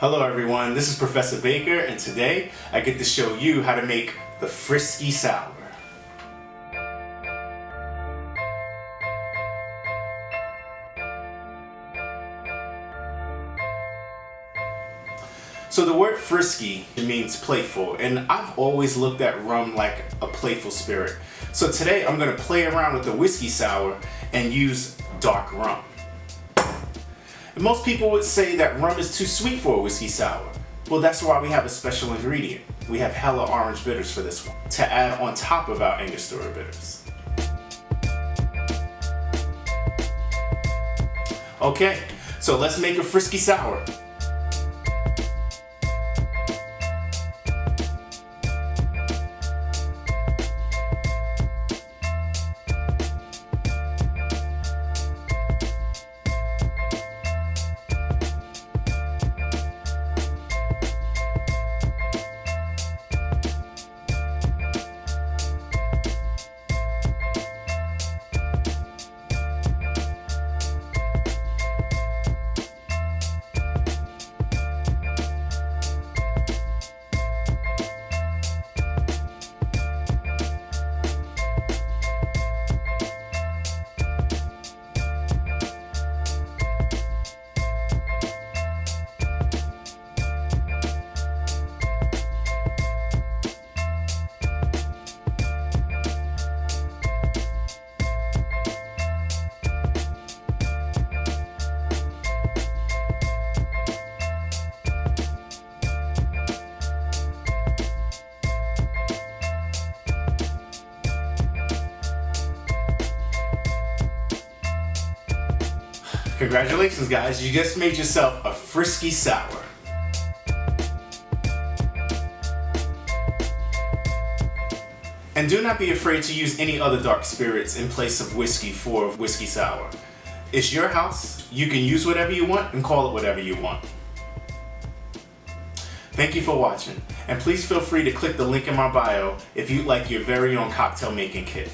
Hello everyone, this is Professor Baker, and today I get to show you how to make the Frisky Sour. So the word frisky means playful, and I've always looked at rum like a playful spirit. So today I'm going to play around with the whiskey sour and use dark rum. And most people would say that rum is too sweet for a whiskey sour. Well, that's why we have a special ingredient. We have hella orange bitters for this one, to add on top of our Angostura bitters. Okay, so let's make a frisky sour. Congratulations guys, you just made yourself a frisky sour. And do not be afraid to use any other dark spirits in place of whiskey for whiskey sour. It's your house, you can use whatever you want and call it whatever you want. Thank you for watching, and please feel free to click the link in my bio if you'd like your very own cocktail making kit.